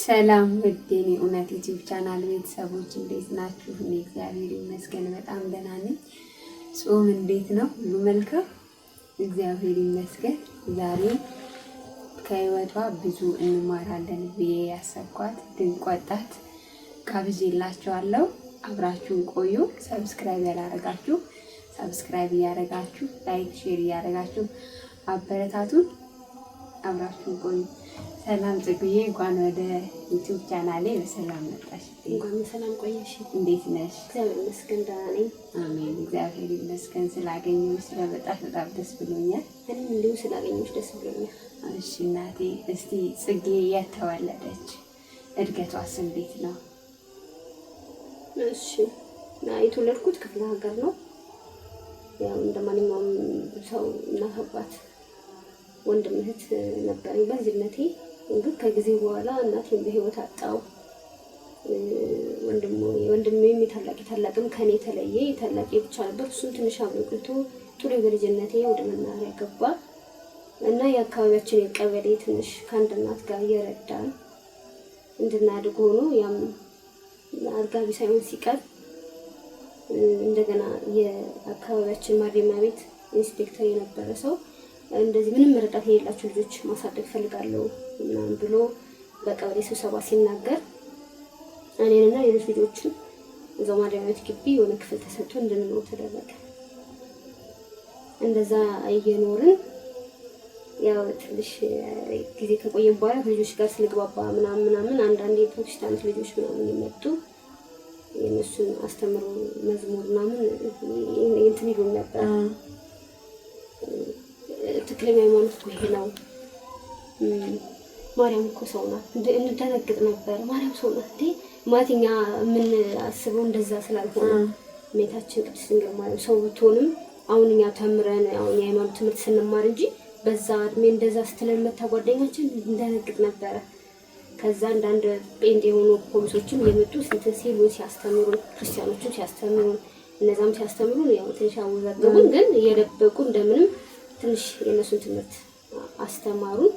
ሰላም ወዴኔ እውነት ዩቲዩብ ቻናል ቤተሰቦች እንዴት ናችሁ? እኔ እግዚአብሔር ይመስገን በጣም ደህና ነኝ። ጾም እንዴት ነው? ሁሉ መልካም እግዚአብሔር ይመስገን። ዛሬ ከህይወቷ ብዙ እንማራለን ብዬ ያሰብኳት ድንቅ ወጣት ጋብዤላችኋለሁ። አብራችሁን ቆዩ። ሰብስክራይብ ያላረጋችሁ ሰብስክራይብ እያረጋችሁ፣ ላይክ ሼር እያረጋችሁ አበረታቱን። አብራችሁን ቆዩ። ሰላም ጽጉዬ፣ እንኳን ወደ ዩቲዩብ ቻናሌ በሰላም መጣሽ። እንኳን በሰላም ቆየሽ። እንዴት ነሽ? እግዚአብሔር ይመስገን ደህና ነኝ። አሜን። እግዚአብሔር ይመስገን። ስላገኘሁሽ ስለመጣሽ በጣም ደስ ብሎኛል። እኔም እንዲሁ ስላገኘሁሽ ደስ ብሎኛል። እሺ እናቴ፣ እስቲ ጽጌ የት ተወለደች? እድገቷስ እንዴት ነው? እሺ፣ የተወለድኩት ክፍለ ሀገር ነው። ያው እንደማንኛውም ሰው እናት አባት ወንድም እህት ነበረኝ በልጅነቴ። ግን ከጊዜ በኋላ እናቴን በህይወት አጣው። ወንድሜም ታላቅም ከኔ ተለየ። ታላቄ ብቻ ነበር፣ እሱም ትንሽ አብሮ ቆይቶ ጥሩ በልጅነቴ ወደ መናኸሪያ ገባ እና የአካባቢያችን የቀበሌ ትንሽ ከአንድ እናት ጋር እየረዳን እንድናድግ ሆኖ ያም አርጋቢ ሳይሆን ሲቀር እንደገና የአካባቢያችን ማረሚያ ቤት ኢንስፔክተር የነበረ ሰው እንደዚህ ምንም ረዳት የሌላቸው ልጆች ማሳደግ ፈልጋለሁ ምናምን ብሎ በቀበሌ ስብሰባ ሲናገር እኔንና ሌሎች ልጆችን እዛው ማረሚያ ቤት ግቢ የሆነ ክፍል ተሰጥቶ እንድንኖር ተደረገ። እንደዛ እየኖርን ያው ትንሽ ጊዜ ከቆየን በኋላ ከልጆች ጋር ስለግባባ ምናምን አንዳንድ የፕሮቴስታንት ልጆች ምናምን ይመጡ የነሱን አስተምሮ መዝሙር ምናምን እንትን ይሉ ነበር። ትክክለኛ ሃይማኖት እኮ ይሄ ነው፣ ማርያም እኮ ሰው ናት እንደነግጥ ነበር። ማርያም ሰው ናት እንዴ ማለትኛ ምን አስበው እንደዛ ስላልሆነ እመቤታችን ቅድስት ድንግል ማርያም ሰው ብትሆንም አሁን እኛ ተምረን አሁን የሃይማኖት ትምህርት ስንማር እንጂ በዛ እድሜ እንደዛ ስትለን መታ ጓደኛችን እንደነግጥ ነበረ። ከዛ አንዳንድ ጴንጤ የሆኑ ፖሊሶችም የመጡ እንትን ሲሉ ሲያስተምሩ፣ ክርስቲያኖችም ሲያስተምሩ፣ እነዛም ሲያስተምሩ ያው ትንሽ አወዛገቡን፣ ግን እየደበቁ እንደምንም ትንሽ የነሱን ትምህርት አስተማሩን።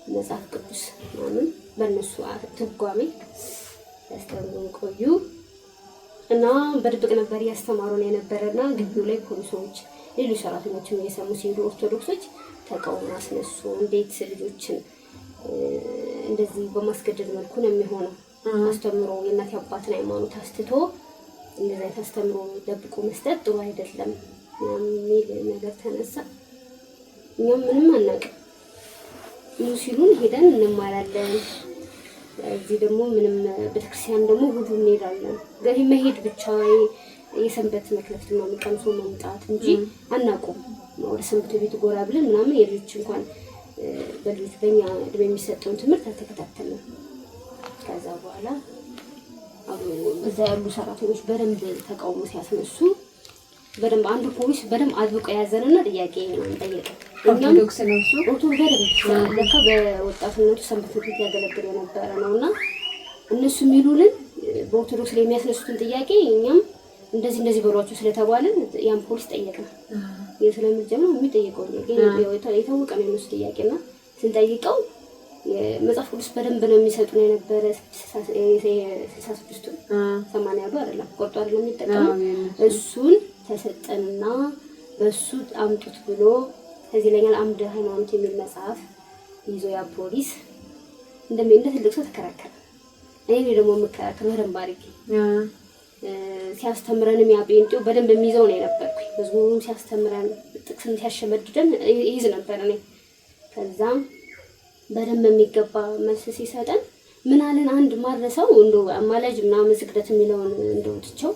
መጽሐፍ ቅዱስ ምናምን በእነሱ ትርጓሜ ያስተምሩን ቆዩ እና በድብቅ ነበር ያስተማሩን የነበረና ግቢው ላይ ፖሊሶች፣ ሌሎች ሰራተኞችም እየሰሙ ሲሄዱ ኦርቶዶክሶች ተቃውሞ አስነሱ። እንዴት ልጆችን እንደዚህ በማስገደድ መልኩ ነው የሚሆነው? አስተምሮ የእናት አባትን ሃይማኖት አስትቶ እንደዛ አስተምሮ ደብቆ መስጠት ጥሩ አይደለም የሚል ነገር ተነሳ። እኛም ምንም አናውቅም ሲሉን ሄደን እንማራለን። እዚህ ደግሞ ምንም ቤተክርስቲያን ደግሞ ሁሉ እንሄዳለን። ገቢ መሄድ ብቻ የሰንበት መክለፍት ነው ቀምሶ መምጣት እንጂ አናውቅም። ወደ ሰንበት ቤት ጎራ ብለን ምናምን የልጆች እንኳን በልጆች በእኛ እድሜ የሚሰጠውን ትምህርት አልተከታተልንም። ከዛ በኋላ እዛ ያሉ ሰራተኞች በደንብ ተቃውሞ ሲያስነሱ በደንብ አንዱ ፖሊስ በደንብ አጥብቆ ያዘንና ጥያቄ ነው ጠየቀ። ኦርቶዶክስ ነው እሱ በደንብ ለካ በወጣትነቱ ሰንበት ቤት ያገለግል የነበረ ነውና እነሱ የሚሉልን በኦርቶዶክስ ላይ የሚያስነሱትን ጥያቄ እኛም እንደዚህ በሏቸው ስለተባልን ያን ፖሊስ ጠየቅን። የስለምጀምሩ የሚጠይቀው የታወቀ ነው የነሱ ጥያቄና ስንጠይቀው የመጽሐፍ ቅዱስ በደንብ ነው የሚሰጡን የነበረ 66 80 ያሉ አይደለም ቆርጦ አይደለም የሚጠቀሙ እሱን ተሰጠንና በሱ አምጡት ብሎ ከዚህ ለኛል አምደ ሃይማኖት የሚል መጽሐፍ ይዞ ያ ፖሊስ እንደ ትልቅ ሰው ተከራከረ። እኔ ደግሞ የምከራከረው በደንብ አድርጌ ሲያስተምረንም ያ ጴንጤው በደንብ የሚይዘው ነው የነበርኩኝ። መዝሙሩን ሲያስተምረን ጥቅስን ሲያሸመድደን ይይዝ ነበር እኔ። ከዛም በደንብ የሚገባ መልስ ሲሰጠን ምን አለን? አንድ ማረሰው እንደው አማላጅ ምናምን ስግደት የሚለውን እንደው ትቸው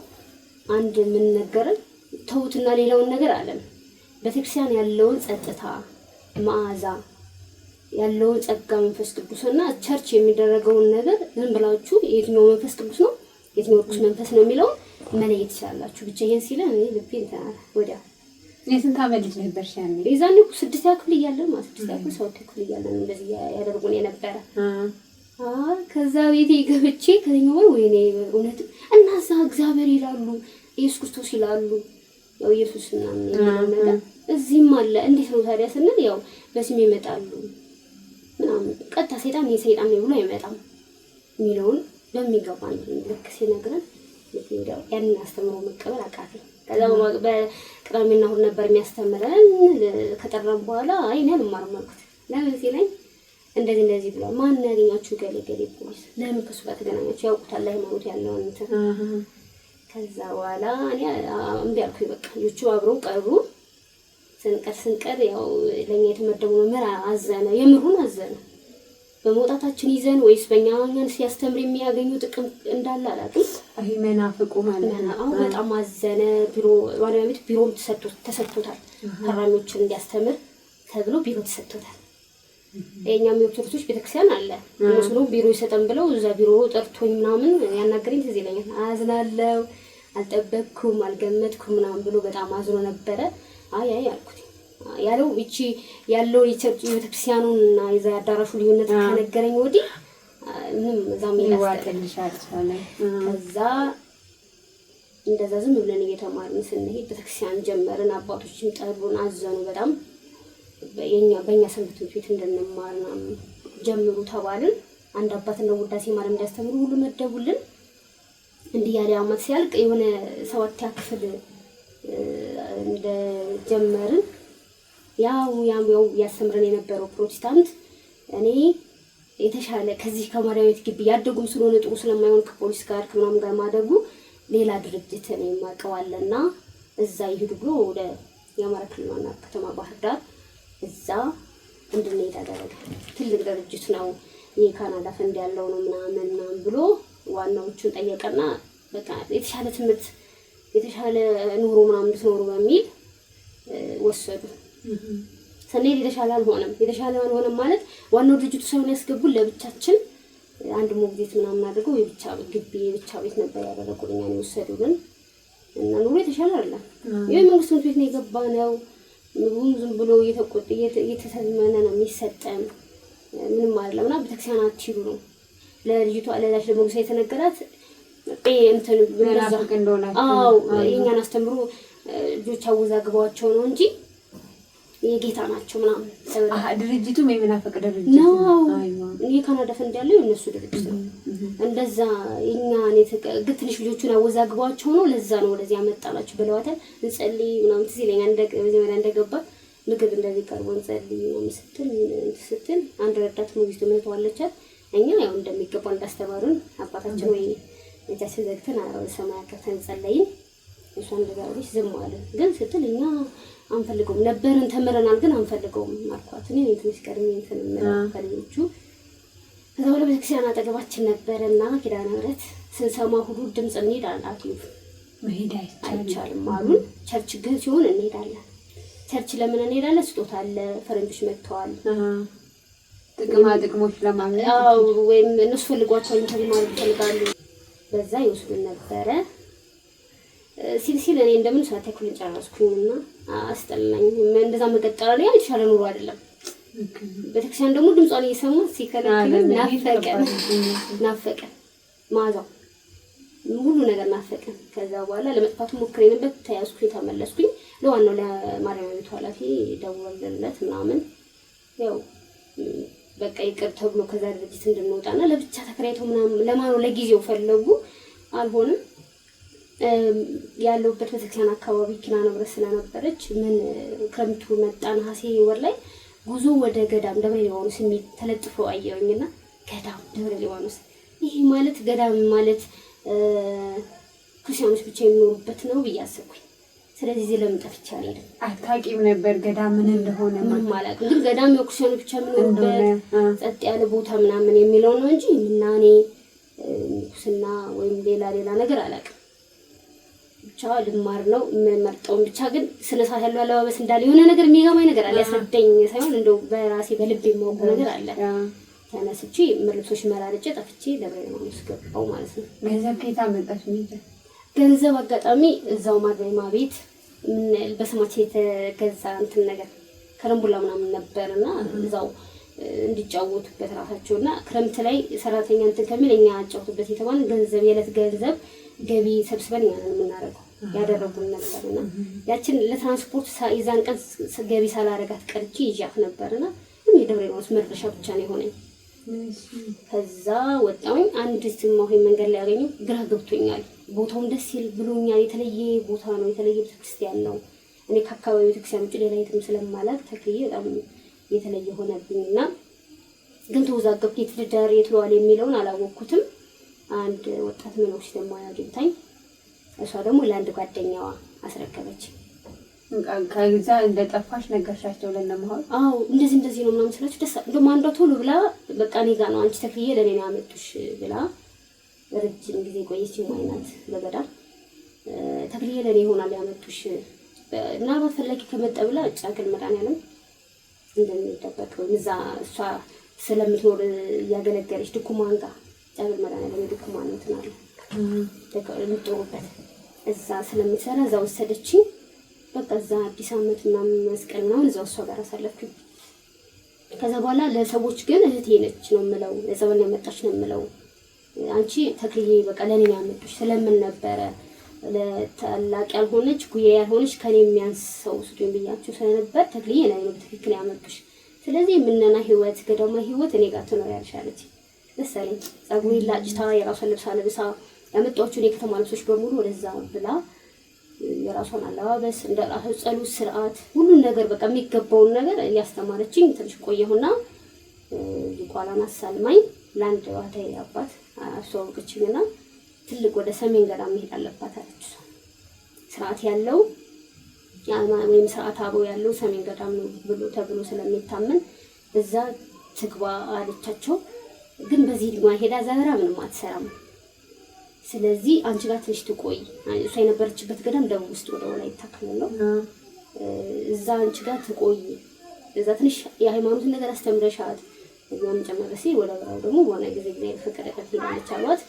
አንድ ምን ነገረን? ተውትና ሌላውን ነገር አለን። ቤተክርስቲያን ያለውን ጸጥታ፣ መዓዛ ያለውን ጸጋ መንፈስ ቅዱስና ቸርች የሚደረገውን ነገር ዝም ብላችሁ የትኛው መንፈስ ቅዱስ ነው የትኛው ቅዱስ መንፈስ ነው የሚለው መለየት ይችላልላችሁ ብቻ። ይሄን ሲለን እኔ ልቤ እንትን አለ። ወዲያ የስንት ዓመት ልጅ ነበርሽ ያኔ? የዛኔ 6ኛ ክፍል እያለን ማለት 6ኛ ክፍል 7ኛ ክፍል እያለን እንደዚህ ያደርጉን የነበረ። ከዛ ቤቴ ገብቼ ከኛው ወይኔ እውነት እናዛ እግዚአብሔር ይላሉ ኢየሱስ ክርስቶስ ይላሉ ያው ኢየሱስና ምናምን ነገር እዚህም አለ። እንዴት ነው ታዲያ ስንል ያው በስሜ ይመጣሉ ምናምን ቀጥታ ሰይጣን ነው ብሎ አይመጣም የሚለውን በሚገባ ልክ ሲነግረን እንደው ያንን አስተምሮ መቀበል አቃተኝ። ከዛ በቅዳሜና እሑድ ነበር የሚያስተምረን። ከጠራን በኋላ አይ እኔ አልማርም አልኩት። ለምን ሲለኝ እንደዚህ ብሏል። ማን ያገኛችሁ ገሌ ፖሊስ ለምን ከሱ ጋር ተገናኛችሁ? ያውቁታል ሃይማኖት ያለውን እንትን። ከዛ በኋላ እኔ እምቢ አልኩኝ። በቃ ልጆቹ አብረው ቀሩ። ስንቀር ያው ለኛ የተመደቡ መምህር አዘነ፣ የምሩን አዘነ። በመውጣታችን ይዘን ወይስ በእኛን ሲያስተምር የሚያገኙ ጥቅም እንዳለ አላውቅም። አይ መናፍቁ ማለት ነው። በጣም አዘነ። ዋናው ቤት ቢሮም ተሰጥቶታል። ታራሚዎችን እንዲያስተምር ተብሎ ቢሮ ተሰጥቶታል። የኛም የኦርቶዶክሶች ቤተክርስቲያን አለ እነሱ ቢሮ ይሰጠን ብለው እዛ ቢሮ ጠርቶኝ ምናምን ያናገረኝ ትዝ ይለኛል። አዝናለሁ፣ አልጠበቅኩም፣ አልገመትኩም ምናምን ብሎ በጣም አዝኖ ነበረ። አይ አልኩት ያለው እቺ ያለው የቤተክርስቲያኑና የዛ አዳራሹ ልዩነት ከነገረኝ ወዲህ ምንም እዛም ይላስቀልሻል። ከዛ እንደዛ ዝም ብለን እየተማርን ስንሄድ ቤተክርስቲያን ጀመርን። አባቶችም ጠሩን፣ አዘኑ በጣም በእኛ ሰንበት ቤት እንድንማር ጀምሩ ተባልን። አንድ አባት ነው ውዳሴ ማርያም እንዲያስተምሩ ሁሉ መደቡልን። እንዲህ ያለ አመት ሲያልቅ የሆነ 7ኛ ክፍል እንደጀመርን ያው ያስተምረን የነበረው ፕሮቴስታንት እኔ የተሻለ ከዚህ ከማርያም ቤት ግቢ ያደጉም ስለሆነ ጥሩ ስለማይሆን ከፖሊስ ጋር ከምናምን ጋር ማደጉ ሌላ ድርጅት ነው የማቀዋለና እዛ ይሄዱ ብሎ ወደ የአማራ ክልል ዋና ከተማ ባህር ዳር እዛ እንድንሄድ አደረገ። ትልቅ ድርጅት ነው የካናዳ ፈንድ ያለው ነው ምናምን ብሎ ዋናዎቹን ጠየቀና በቃ የተሻለ ትምህርት የተሻለ ኑሮ ምናምን እንድትኖሩ በሚል ወሰዱ። ሰኔ የተሻለ አልሆነም ማለት ዋናው ድርጅቱ ሳይሆን ያስገቡን ለብቻችን አንድ ሞግዚት ምናምን አድርገው የብቻ ግቢ የብቻ ቤት ነበር ያደረጉልኛ ነው የወሰዱልን። እና ኑሮ የተሻለ አይደለም። የመንግስት ትምህርት ቤት ነው የገባነው። ዝም ብሎ እየተሰመነ ነው የሚሰጠን ምንም አይደለም። እና ቤተክርስቲያን አትሂዱ ነው ለልጅቷ ለላሽ ለሞግዚት የተነገራት እንትን ምናፍቅ እንደሆነ። የኛን አስተምሩ ልጆች አወዛግባቸው ነው እንጂ የጌታ ናቸው ምናምን። ድርጅቱም የምናፍቅ ድርጅት ነው። የካናዳ ፈንድ ያለው የነሱ ድርጅት ነው። እንደዛ የኛን ትንሽ ልጆቹን አወዛግባቸው ነው ለዛ ነው ወደዚህ ያመጣናቸው ብለዋታል። እንጸልይ ምናምን ትዝ ይለኛል። እንደገባ ምግብ እንደዚህ ቀርቦ እንጸልይ ምናምን ስትል አንድ ረዳት ሞግዚት መተዋለቻት። እኛ ያው እንደሚገባው እንዳስተማሩን አባታችን ወይ እጃችን ዘግተን አራው ሰማያ ከተን ጸለይን። እሷን እንደጋውልሽ ዝም አለ። ግን ስትል እኛ አንፈልገውም ነበርን ተመረናል፣ ግን አንፈልገውም አልኳት። እኔ ትንሽ ቀድሜ እንትን ከልጆቹ ከዛ በኋላ ቤተክርስቲያን አጠገባችን ነበርና ኪዳነ ምሕረት ስንሰማ ሁሉ ድምጽ እንሄድ አላችሁ መሄድ አይቻልም አሉን። ቸርች ግን ሲሆን እንሄዳለን። ቸርች ለምን እንሄዳለን? ስጦታ አለ፣ ፈረንጆች መጥተዋል፣ ጥቅሞች ለማግኘት ወይም እነሱ ፈልጓቸው እንተማሩ ይፈልጋሉ። በዛ ይወስዱን ነበረ። ሲል እኔ እንደምን ሳታክሉን ጨረስኩኝና አስጠላኝ። እንደዛ መቀጠል ላይ የተሻለ ኑሮ አይደለም። ቤተክርስቲያን ደግሞ ድምጿን እየሰማት ሲከለክል ናፈቀን ማዛው ሁሉ ነገር ናፈቀን። ከዛ በኋላ ለመጥፋት ሞክሬ ነበር። ተያዝኩኝ፣ ተመለስኩኝ። ለዋናው ለማርያም ቤት ኃላፊ ደወልለት ምናምን ያው በቃ ይቅር ተብሎ ከዛ ድርጅት እንድንወጣና ለብቻ ተከራይተው ምናምን ለማነው ለጊዜው ፈለጉ። አልሆነም። ያለውበት ቤተክርስቲያን አካባቢ ኪዳነ ምሕረት ስለነበረች ምን ክረምቱ መጣ ነሐሴ ወር ላይ ጉዞ ወደ ገዳም ደብረ ሊባኖስ የሚል ተለጥፎ አየሁኝና ገዳም ደብረ ሊባኖስ ይሄ ማለት ገዳም ማለት ክርስቲያኖች ብቻ የሚኖሩበት ነው ብዬ አሰብኩኝ። ስለዚህ እዚህ ለምን ጠፍቼ አልሄድም። አታውቂም ነበር ገዳም ምን እንደሆነ? ምንም አላውቅም። ግን ገዳም የክርስቲያኖች ብቻ የሚኖሩበት ጸጥ ያለ ቦታ ምናምን የሚለው ነው እንጂ ምናኔ ንኩስና ወይም ሌላ ነገር አላውቅም። ብቻ ልማር ነው የምመርጠው። ብቻ ግን ስነ ስርዓት ያለው አለባበስ እንዳለ የሆነ ነገር የሚገባኝ ነገር አለ። ያስረዳኝ ሳይሆን እንደው በራሴ በልቤ የማውቀው ነገር አለ። ተነስቼ ልብሶች መራርጬ ጠፍቼ ደብረ ሊባኖስ ገባሁ ማለት ነው። ገንዘብ ከየት አመጣሽ? ገንዘብ አጋጣሚ እዛው ማርያም ቤት በስማችን የተገዛ እንትን ነገር ከረምቡላ ምናምን ነበርና እዛው እንዲጫወቱበት ራሳቸውና ክረምት ላይ ሰራተኛ እንትን ከሚል እኛ አጫውቱበት የተባለ ገንዘብ የዕለት ገንዘብ ገቢ ሰብስበን ያንን የምናደርገው ያደረጉን ነበርና ያችን ለትራንስፖርት ይዛን ቀን ገቢ ሳላረጋት ቀርቼ ይዣት ነበርና የደብረ ሊባኖስ መድረሻ ብቻ ነው የሆነኝ። ከዛ ወጣሁኝ። አንድ ስማሁ መንገድ ላይ ያገኘው ግራ ገብቶኛል። ቦታውም ደስ ይል ብሎኛል። የተለየ ቦታ ነው፣ የተለየ ቤተክርስቲያን ነው። እኔ ከአካባቢው ቤተክርስቲያን ውጭ ሌላ የትም ስለማላውቅ ተክልዬ በጣም የተለየ ሆነብኝና ግን ተወዛገብኩ። የትዳር የትለዋል የሚለውን አላወቅኩትም። አንድ ወጣት መነኩሴ ደግሞ አግኝታኝ እሷ ደግሞ ለአንድ ጓደኛዋ አስረከበች። ከዛ እንደጠፋሽ ነገርሻቸው ለነማው? አዎ እንደዚህ ነው ምናምን ስላችሁ ደስ እንደውም አንዷ ቶሎ ብላ በቃ እኔ ጋር ነው አንቺ ተክልዬ ለኔ ነው ያመጡሽ ብላ ረጅም ጊዜ ቆየች። ማይናት በገዳም ተክልዬ ለኔ ይሆናል ያመጡሽ እና በፈለጊ ከመጣ ብላ ጫግል መድኃኒዓለም እንደሚጠበቅ እዛ እሷ ስለምትኖር ያገለገለች ድኩማን ጋር ጫግል መድኃኒዓለም ድኩማን እንትን አለ የምትጦሩበት እዛ ስለምትሰራ እዛ ወሰደችኝ። በቃ እዛ አዲስ ዓመት ምናምን መስቀል ምናምን እዛው እሷ ጋር አሳለፍኩኝ። ከዛ በኋላ ለሰዎች ግን እህቴ ነች ነው የምለው፣ ለዘበን ያመጣች ነው የምለው። አንቺ ተክልዬ በቃ ለኔ ያመጡሽ ስለምን ነበረ ለታላቅ ያልሆነች ጉያ ያልሆነች ከኔ የሚያንስ ሰው ስጡኝ ብያችሁ ስለነበር ተክልዬ ለኔ ነው በትክክል ያመጡሽ። ስለዚህ የምነና ህይወት ገዳማ ህይወት እኔ ጋር ትኖር ያልሻለች ደሳለኝ። ጸጉሬ ላጭታ የራሷን ልብስ ለብሳ ያመጣችው የከተማ ልብሶች በሙሉ ወደዛ ብላ የራሷን አለባበስ እንደ ራሱ ጸሎት ስርዓት ሁሉን ነገር በቃ የሚገባውን ነገር እያስተማረችኝ ትንሽ ቆየሁና ሊቋላን አሳልማኝ ለአንድ ዋታይ አባት አስተዋወቀችኝና ትልቅ ወደ ሰሜን ገዳም መሄድ አለባት አለች። ስርዓት ያለው ወይም ስርዓት አበው ያለው ሰሜን ገዳም ነው ብሎ ተብሎ ስለሚታመን እዛ ትግባ አለቻቸው። ግን በዚህ ድማ ሄዳ ዛራ ምንም አትሰራም። ስለዚህ አንቺ ጋር ትንሽ ትቆይ። እሷ የነበረችበት ገዳም ደቡብ ውስጥ ወደ ወላይታ ክልል ነው። እዛ አንቺ ጋር ትቆይ፣ እዛ ትንሽ የሃይማኖትን ነገር አስተምረሻት እኛም ጨመረሲ ወደ ብራው ደግሞ ዋና ጊዜ ፈቀደለት ይላልች አሏት።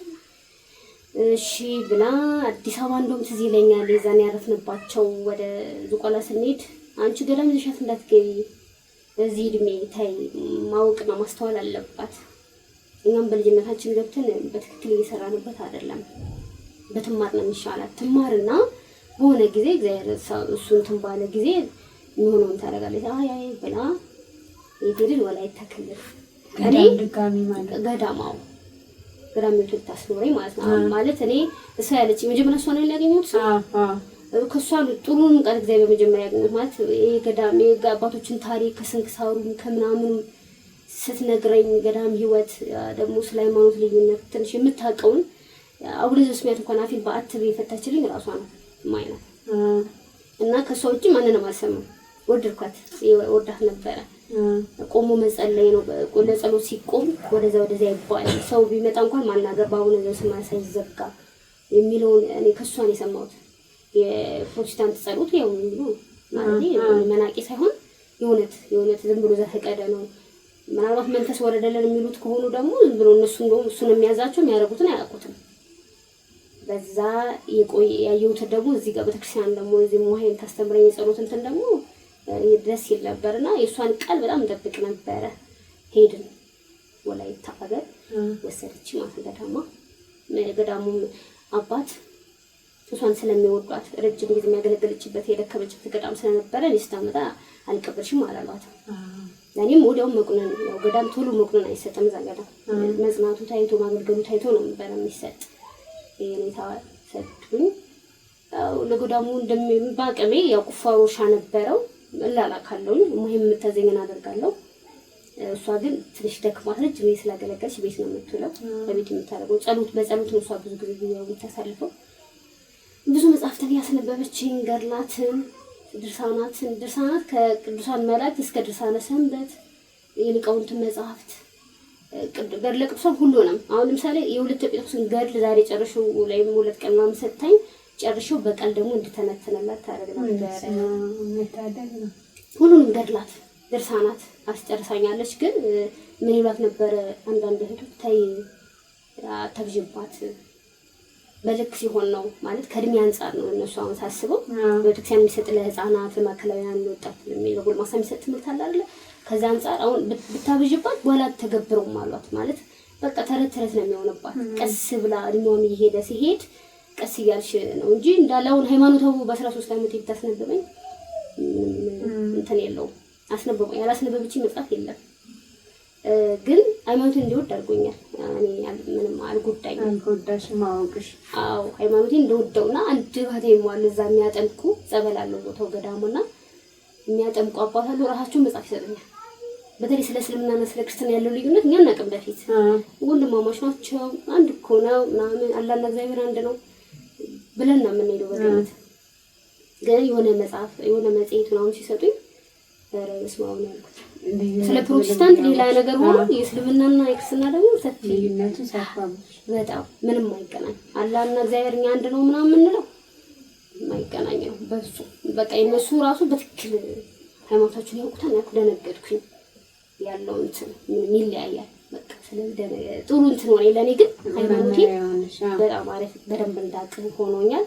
እሺ ብላ አዲስ አበባ እንደውም ትዝ ይለኛል የዛን ያረፍንባቸው ወደ ዝቋላ ስንሄድ አንቺ ገዳም ይዘሻት እንዳትገቢ በዚህ እድሜ ታይ ማወቅና ማስተዋል አለባት። እኛም በልጅነታችን ገብተን በትክክል እየሰራንበት አይደለም። በትማር ነው የሚሻላት። ትማርና በሆነ ጊዜ እግዚአብሔር እሱን ትንባለ ጊዜ የሚሆነውን ታደርጋለች። አይ ብላ የትግል ወላይታ ክልል እኔ ድጋሚ ማለት ገዳማው ገዳም ይወጣ ታስኖረኝ ማለት ነው። ማለት እኔ እሷ ያለች መጀመሪያ እሷ ነው ያገኘሁት። ከሷ ጥሩን ቃል እግዚአብሔር በመጀመሪያ ያገኘሁት ማለት የገዳም የአባቶችን ታሪክ ከስንክሳሩም ከምናምኑ ስትነግረኝ ገዳም ህይወት ደግሞ ስለ ሃይማኖት ልዩነት ትንሽ የምታውቀውን አቡነ ዘበሰማያት እንኳን አፊል በአትብ የፈታችልኝ ራሷ ነው ማለት እና ከሷ ውጪ ማንንም አልሰማም። ወድርኳት ወዳት ነበረ። ቆሞ መጸለይ ነው። ለጸሎት ሲቆም ወደዛ ይባላል። ሰው ቢመጣ እንኳን ማናገር በአቡነ ዘበሰማያት ሳይዘጋ የሚለውን እኔ ከሷ ነው የሰማሁት። የፕሮቴስታንት ጸሎት ያው ነው ማለት መናቂ ሳይሆን የእውነት ዝም ብሎ ዘፈቀደ ነው። ምናልባት መንፈስ ወረደለን የሚሉት ከሆኑ ደግሞ ዝም ብሎ እሱን የሚያዛቸው የሚያደርጉትን አያውቁትም። በዛ ያየሁት ደግሞ እዚህ ጋር ቤተክርስቲያን ደግሞ እዚህ ሙሃይን ታስተምረኝ የጸሎት እንትን ደግሞ ደስ ይል ነበርና የእሷን ቃል በጣም እንጠብቅ ነበረ። ሄድን ወላይታ ሀገር ወሰደች ማለት ገዳሙም አባት እሷን ስለሚወዷት ረጅም ጊዜ የሚያገለግልችበት የደከመችበት ገዳም ስለነበረ ሊስታመጣ አልቀበልሽም አላሏት። ለኔም ወዲያው መቁነን ነው ገዳም ቶሎ መቁነን አይሰጥም። እዛ ገዳም መጽናቱ ታይቶ ማገልገሉ ታይቶ ነው የሚሰጥ። የኔታ ሰጡኝ። ለገዳሙ እንደምባቀሜ ያው ቁፋሮሻ ነበረው እላላካለሁኝ ሙሂም ተዘኝና አደርጋለሁ። እሷ ግን ትንሽ ደክማለች። እኔ ስላገለገልሽ ቤት ነው የምትውለው። በቤት የምታደርገው በጸሎት ነው እሷ ብዙ ጊዜ የምታሳልፈው። ብዙ መጽሐፍትን ያስነበበችኝ ገድላትን ድርሳናት ከቅዱሳን መላእክት እስከ ድርሳነ ሰንበት የሊቃውንት መጽሐፍት ገድለ ቅዱሳን ሁሉንም። አሁን ለምሳሌ የሁለት ጴጥሮስን ገድል ዛሬ ጨርሼው ላይ ሁለት ቀን ምናምን ሰጥታኝ ጨርሼው በቃል ደግሞ እንድተነተነላት ታደርግ ነው። ሁሉንም ገድላት ድርሳናት አስጨርሳኛለች። ግን ምን ይሏት ነበረ አንዳንድ እህቶች ታይ አታብዥባት በልክ ሲሆን ነው ማለት ከእድሜ አንጻር ነው። እነሱ አሁን ሳስበው ቤተክርስቲያን የሚሰጥ ለህፃናት ለማከላውያን ወጣት የሚለው ጎልማሳ የሚሰጥ ትምህርት አለ አይደል? ከዛ አንጻር አሁን ብታብዥባት በኋላ ተገብረውም አሏት ማለት በቃ ተረት ነው የሚሆንባት። ቀስ ብላ እድሜዋም እየሄደ ሲሄድ ቀስ እያልሽ ነው እንጂ እንዳለውን ሃይማኖታው በ13 ዓመት ይታስነበበኝ እንትን የለውም። ያላስነበበችኝ መጽሐፍ የለም። ግን ሃይማኖቴን እንዲወድ አድርጎኛል። እኔ ምንም አልጎዳኝም። አልጎዳሽም ማወቅሽ? አዎ ሃይማኖቴን እንደወደውና አንድ ባቴ ማለት እዛ የሚያጠምቁ ጸበል አለው ቦታው ገዳሙና የሚያጠምቁ አባት አሉ። ራሳቸው መጽሐፍ ይሰጡኛል። በተለይ ስለ እስልምናና ስለ ክርስትና ያለው ልዩነት እኛ እናቅም። በፊት ወንድማማች ናቸው፣ አንድ እኮ ነው ምናምን አላህና እግዚአብሔር አንድ ነው ብለን ነው የምንሄደው በገነት። ግን የሆነ መጽሐፍ የሆነ መጽሔት ምናምን ሲሰጡኝ በስመ አብ ነው ያልኩት። ስለ ፕሮቴስታንት ሌላ ነገር ሆኖ የእስልምናና የክርስትና ደግሞ ሰፊ ልዩነቱ ሰፋ በጣም ምንም አይገናኝ። አላህና እግዚአብሔር እኛ አንድ ነው ምናምን የምንለው የማይገናኝ ነው በሱ። በቃ የነሱ ራሱ በትክክል ሃይማኖታቸውን ያውቁታል። ያልኩ ደነገጥኩኝ። ያለው እንትን ምንም ይለያያል። በቃ ስለዚህ ጥሩ እንትን ሆነ። ለኔ ግን ሃይማኖቴ በጣም አሪፍ በደንብ እንዳቅ ሆኖኛል።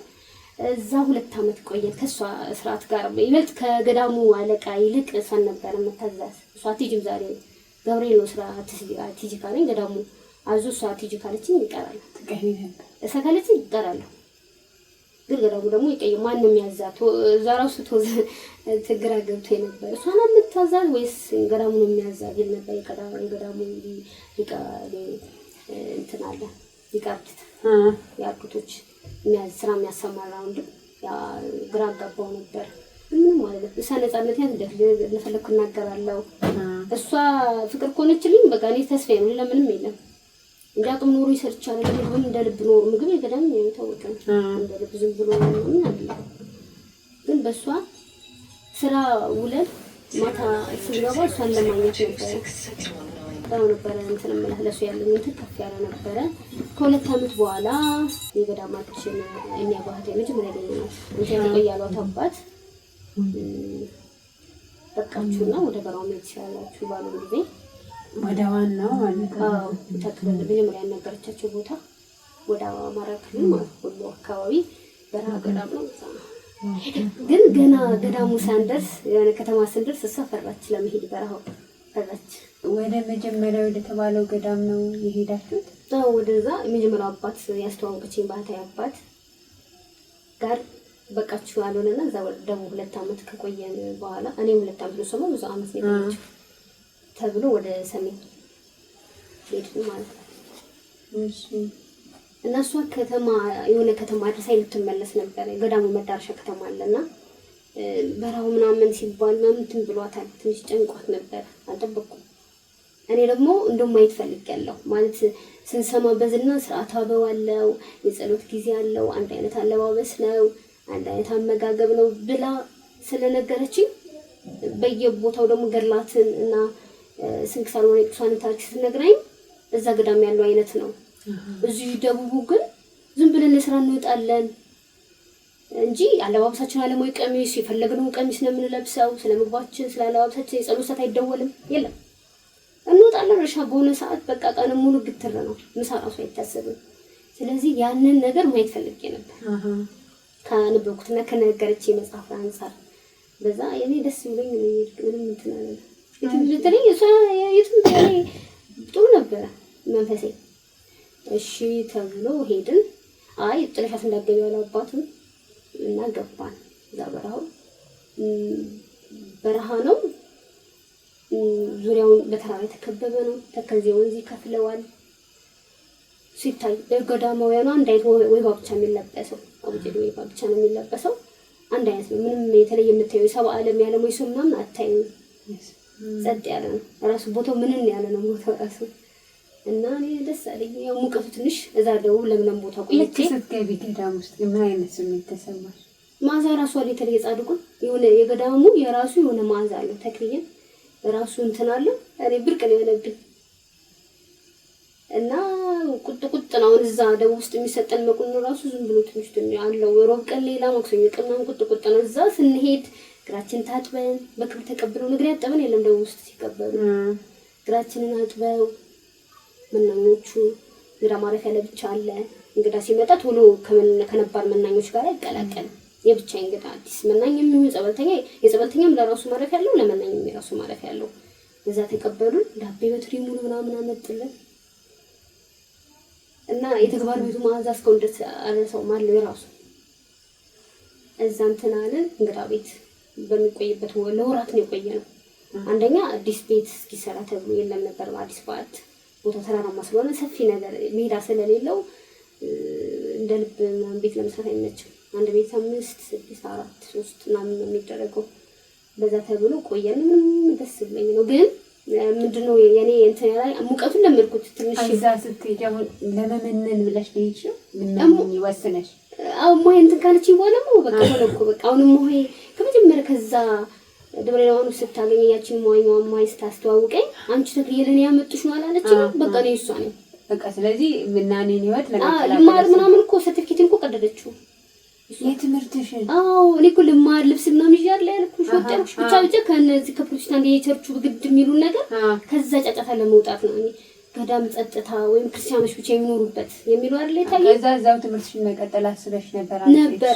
እዛ 2 አመት ቆየን ከሷ ስርዓት ጋር ይልቅ ከገዳሙ አለቃ ይልቅ እሷን ነበር የምታዛዝ። እሷ አትሄጂም ዛሬ ገብርኤል ነው ስራ አትሄጂ ካለኝ ገዳሙ አዞ እሷ አትሄጂ ካለችኝ ይቀራል። እሷ ካለችኝ ይቀራል። ግን ገዳሙ ደግሞ ይቀይ ማንንም ያዛት እዛ ራሱ ትግራ ገብቶ ነበር። እሷን የምታዛዝ ወይስ ገዳሙን የሚያዛዝ ይል ነበር። የገዳሙ ሊቃ እንትን አለ ሊቃብት ያቁቶች ስራ የሚያሰማራው ያ ግራ አጋባው ነበር። ምንም ማለት ነው። እሷ ነፃነት እንደፈለኩ እናገራለሁ። እሷ ፍቅር ኮነችልኝ። በቃ እኔ ተስፋዬ ነው። ለምንም የለም እንዲያውም ኑሮ ይሰርቻል። ለምን እንደ ልብ ኖር ምግብ የገዳም የታወቀ እንደ ልብ ዝም ብሎ ምን አለ። ግን በሷ ስራ ውለን ማታ ስንገባ እሷን ለማግኘት ነበር እንትን ለሱ ያለኝ እንትን ከፍ ያለ ነበረ። ከ2 አመት በኋላ የገዳማችን እኛ ባህቴ መጀመሪያ ያገኘናት እንትን ቆያሏት አባት በቃችሁና ወደ በራው መሄድ ትችላላችሁ ባሉ ጊዜ ወደ ዋናው ማለት ነው። አዎ ተከለ መጀመሪያ ያናገረቻቸው ቦታ ወደ አማራ ክልል ማለት ሁሉ አካባቢ በረሃ ገዳም ነው። ግን ገና ገዳሙ ሳንደርስ የሆነ ከተማ ስንደርስ እሷ ፈራች ለመሄድ በረሃው ፈራች። ወደ መጀመሪያው ወደ ተባለው ገዳም ነው የሄዳችሁት? አዎ ወደዛ የመጀመሪያው አባት ያስተዋወቀችኝ ባህታዊ አባት ጋር በቃችሁ አልሆነና እዛ ደግሞ 2 አመት ከቆየን በኋላ እኔ 2 አመት ነው ሰማ ብዙ አመት ነው የቆየችው ተብሎ ወደ ሰሜን ሄድን ማለት ነው። እሺ እና እሷ ከተማ የሆነ ከተማ አድርሳ ልትመለስ ነበር። ገዳሙ መዳረሻ ከተማ አለና በራው ምናምን ሲባል ምንትን ብሏታል። ትንሽ ጨንቋት ነበር። አልጠበኩም። እኔ ደግሞ እንደማይት ፈልጊያለሁ ማለት ስንሰማ በዝና ስርዓት አበው አለው፣ የጸሎት ጊዜ አለው፣ አንድ አይነት አለባበስ ነው፣ አንድ አይነት አመጋገብ ነው ብላ ስለነገረችኝ በየቦታው ደግሞ ገድላትን እና ስንክሳር ወሬ ቅዱሳን ታሪክ ስትነግረኝ እዛ ገዳም ያለው አይነት ነው። እዚህ ደቡቡ ግን ዝም ብለን ለስራ እንወጣለን እንጂ አለባበሳችን አለሞይ ቀሚስ የፈለግነው ቀሚስ ነው የምንለብሰው። ስለምግባችን ስላለባበሳችን የጸሎት ሰዓት አይደወልም የለም። እንወጣለን እርሻ በሆነ ሰዓት በቃ ቀን ሙሉ ግትር ነው። ምሳ ራሱ አይታሰብም። ስለዚህ ያንን ነገር ማየት ፈልጌ ነበር ከነበርኩትና ከነገረችኝ መጽሐፍ አንፃር በዛ የኔ ደስ ብሎኝ ምንም እንትን አለ የትምልትልኝ እሷ የትምልትልኝ ጥሩ ነበረ መንፈሴ። እሺ ተብሎ ሄድን። አይ ጥለሻት እንዳገኘ ያለባቱን እና ገባን። እዛ በረሃ ነው። ዙሪያውን በተራራ የተከበበ ነው። ተከዜ ወንዝ ይከፍለዋል። ሲታይ ገዳማውያኑ አንድ አይነት ወይባ ብቻ የሚለበሰው አቡጀዴ ወይባ ብቻ ነው የሚለበሰው። አንድ አይነት ነው። ምንም የተለየ የምታየው ሰባ ዓለም ያለ ወይ ሰው ምናምን አታዩም። ጸጥ ያለ ነው። ራሱ ቦታው ምንን ያለ ነው ቦታው ራሱ እና እኔ ደስ አለኝ። ያው ሙቀቱ ትንሽ እዛ ደቡብ ለምለም ቦታ ቆይቼ ስትገቢ ገዳም ውስጥ ምን አይነት ስሜት ተሰማሽ? ማዛ ራሱ አለ የተለየ ጻድቁን የሆነ የገዳሙ የራሱ የሆነ ማዛ አለው። ተክሊየን ራሱ እንትን አለው። እኔ ብርቅ ነው የሆነብኝ እና ቁጥ ነው። እዛ ደቡብ ውስጥ የሚሰጠን መቁን ራሱ ዝም ብሎ ትንሽ አለው። ሮብ ቀን ሌላ ማክሰኞ ቀን ምናምን ቁጥ ነው። እዛ ስንሄድ እግራችን ታጥበን በክብር ተቀብለው ነገር ያጠበን የለም። ደቡብ ውስጥ ሲቀበሉ እግራችንን አጥበው መናኞቹ እንግዳ ማረፊያ ለብቻ አለ። እንግዳ ሲመጣ ቶሎ ከነባር መናኞች ጋር አይቀላቀልም። የብቻ እንግዳ አዲስ መናኝ የሚሆን ጸበልተኛ የጸበልተኛም ለራሱ ማረፊያ ያለው ለመናኝም የራሱ ማረፊያ ያለው። እዛ ተቀበሉን። ዳቤ በትሪ ሙሉ ምናምን አመጥልን እና የተግባር ቤቱ ማዕዛ እስካሁን ድረስ አረሰው ማለው የራሱ እዛ እንትን አለን። እንግዳ ቤት በሚቆይበት ለወራት ነው የቆየነው። አንደኛ አዲስ ቤት እስኪሰራ ተብሎ የለም ነበር። አዲስ ባት ቦታ ተራራማ ስለሆነ ሰፊ ነገር ሜዳ ስለሌለው እንደ ልብ ቤት ለመስራት አይመችም። አንድ ቤት 5 6 4 3 ምናምን ነው የሚደረገው። በዛ ተብሎ ቆየን። ምንም ደስ ብለኝ ነው ግን ምንድነው የኔ እንትን ላይ ሙቀቱን ለመድኩት ትንሽ እዛ ስትጀው ለመመነን ብለሽ ልጅ ምን ይወስነሽ ሞይ እንትን ካለች ይወለሙ በቃ ወለኩ በቃ አሁን ሞይ ከመጀመሪያ ከዛ ደብረ ሊባኖስ ስታገኝ ያቺን ሞይኛው ማይ ስታስተዋውቀኝ አንቺ ተክሊልን ያመጡሽ ነው አላለች በቃ ነው እሷ ነኝ በቃ ስለዚህ ምናኔን ህይወት ለማከላከል ልማር ምናምን እኮ ሰርቲፊኬት እኮ ቀደደችው የትምህርትሽን እኔ እኮ ልማር ልብስ ምናምን ይያለ ያልኩሽ ወጣሽ ብቻ ከነዚህ ከፕሮቴስታንት የቸርቹ ግድ የሚሉን ነገር ከዛ ጫጫታ ለመውጣት ነው እኔ ገዳም ጸጥታ ወይም ክርስቲያኖች ብቻ የሚኖሩበት የሚሉ አይደል ታየ ከዛው ትምህርትሽን መቀጠል አስበሽ ነበር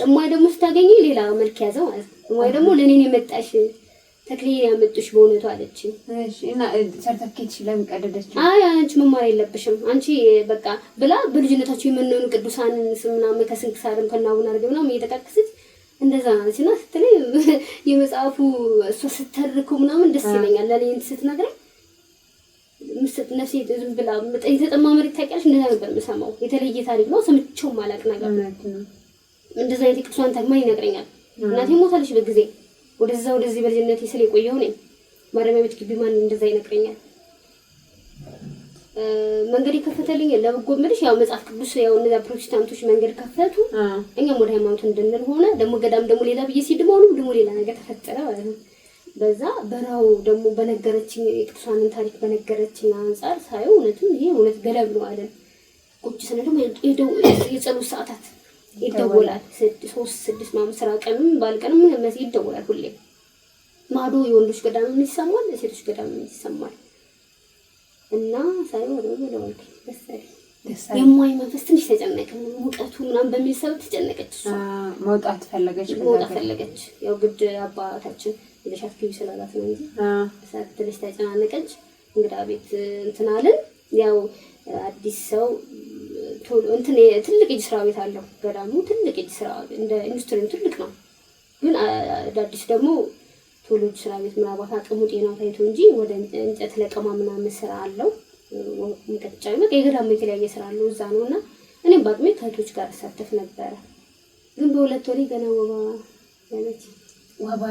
እማይ ደግሞ ስታገኝ ሌላ መልክ ያዘው ማለት እማይ ደግሞ ለኔን የመጣሽ ተክሊል ያመጡሽ በእውነቱ አለች እሺ እና ሰርቲፊኬትሽ ለምን ቀደደች አንቺ መማር የለብሽም አንቺ በቃ ብላ በልጅነታቸው የመነኑ ቅዱሳንን ስምና ከስንክሳርም ከናቡና አርገውና እየተጠቀሰች እንደዛ ነችና ስትለኝ የመጽሐፉ እሷ ስትተርከው ምናምን ደስ ይለኛል ለኔን ስትነግረኝ ምስጥ ነፍሴ ዝም ብላ የተጠማ መሬት ታውቂያለሽ እንደዛ ነበር የምሰማው የተለየ ታሪክ ነው ሰምቼው ማላቅ ነገር ነው እንደዛ የቅዱሳን ታሪክ ይነግረኛል እናቴ ሞታለች በጊዜ ወደዚህ በልጅነቴ ስለ የቆየው ነኝ ማረሚያ ቤት ግቢ ማን እንደዛ ይነግረኛል መንገድ ከፈተልኝ ለበጎ ምልሽ ያው መጽሐፍ ቅዱስ ያው እነዛ ፕሮቴስታንቶች መንገድ ከፈቱ እኛም ወደ ሃይማኖት እንድንል ሆነ ደግሞ ገዳም ደግሞ ሌላ ብዬ ሲድሞኑ ደግሞ ሌላ ነገር ተፈጠረ ማለት ነው በዛ በራው ደግሞ በነገረችኝ የቅዱሳንን ታሪክ በነገረችኝ አንፃር ሳይው እውነትም ይሄ እውነት ገለብ ነው አይደል ቁጭ ስለ ደግሞ የጸሎት ሰዓታት ይደወላል 3-6 ማም ስራ ቀንም ባልቀንም ምን ይደወላል ሁሌ ማዶ የወንዶች ገዳም ምን ይሰማል የሴቶች ገዳም ምን ይሰማል እና ሳይው ነው ደስ የማይ መንፈስ ትንሽ ተጨነቀ ሙቀቱ ምናምን በሚል ሰበብ ተጨነቀች መውጣት ፈለገች ያው ግድ አባታችን ለሻት ግቢ ስላላት ነው እንጂ ሳትልሽ ተጨናነቀች እንግዳ ቤት እንትን አለን ያው አዲስ ሰው ቶሎ እንትን ትልቅ እጅ ስራ ቤት አለው ገዳሙ ትልቅ እጅ ስራ እንደ ኢንዱስትሪው ትልቅ ነው ግን አዲስ ደግሞ ቶሎ እጅ ስራ ቤት ምናልባት አቅሙ ጤናው ታይቶ እንጂ ወደ እንጨት ለቀማ ምናምን ስራ አለው እንቀጫይና የገዳሙ የተለያየ ስራ አለው እዛ ነውና እኔም ባቅሜ ከቶች ጋር ሳተፍ ነበር ግን በሁለት ወሬ ገና ወባ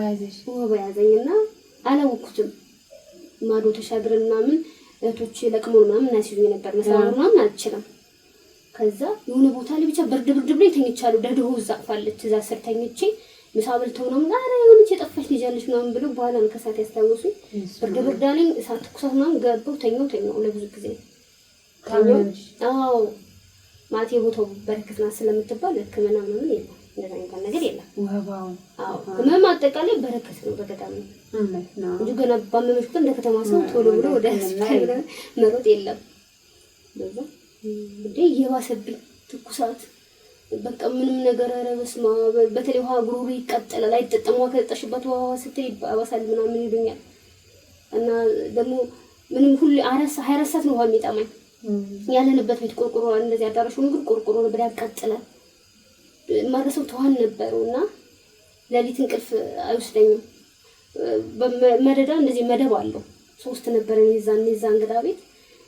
ያዘኝና አላወኩትም ማዶ ተሻግረና ምን እህቶች ለቅሞ ምናምን እናሲሉኝ ነበር መሳወር ምናምን አልችልም ከዛ የሆነ ቦታ ላይ ብቻ ብርድ ብሎ ተኝቻለሁ ደድሁ ዛፋለች እዛ ስር ተኝቼ ምሳብል ተውነው ጋር የሆነች የጠፋች ልጅ አለች ምናምን ብሎ በኋላ ነው ከሳት ያስታውሱኝ ብርድ አለኝ እሳት ተኩሳት ምናምን ገባው ተኛው ለብዙ ጊዜ አዎ ማቴ ቦታው በረከትና ስለምትባል ህክምና ምናምን የለም እንደዛ እንኳን ነገር የለም ወባው ህመም አጠቃላይ በረከት ነው በገዳም ነው እንጂ ገና ባመመሽ እንደ ከተማ ሰው ቶሎ ብሎ ወደ ሆስፒታል መሮጥ የለም በዛ እንዴ የባሰብኝ ትኩሳት በቃ ምንም ነገር አረበስማ በተለይ ውሃ ጉሮሮ ይቀጠላል አይጠጣም ውሃ ከጠጣሽበት ውሃ ስትይ አባሳል ምናምን ይሉኛል እና ደግሞ ምንም ሁሉ 24 ሰዓት ነው ውሃ የሚጠማኝ ያለንበት ቤት ቆርቆሮ እንደዚህ አዳራሹ ንግር ቆርቆሮ ነበር ያቃጥላል ማረሰው ተዋን ነበርውና ለሊት እንቅልፍ አይወስደኝም በመደዳ እንደዚህ መደብ አለው 3 ነበር የዛን እንግዳ ቤት